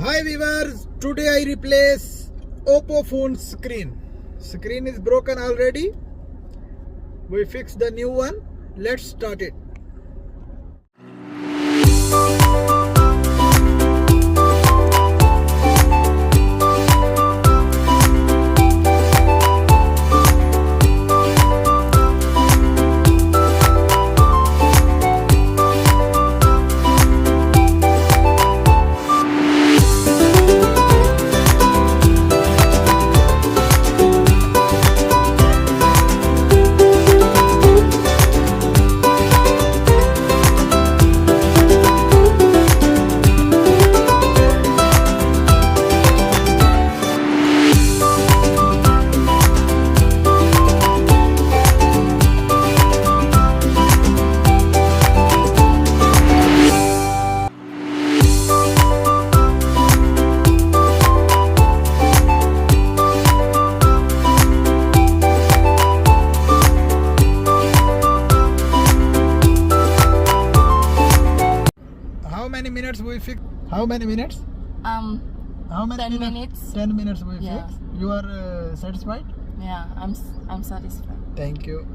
Hi viewers, today I replace oppo phone screen. Screen is broken already. We fix the new one. Let's start it. How many minutes we fix? How many minutes? How many 10 minutes. 10 minutes we Yeah. fix. You are satisfied? Yeah, I'm satisfied. Thank you.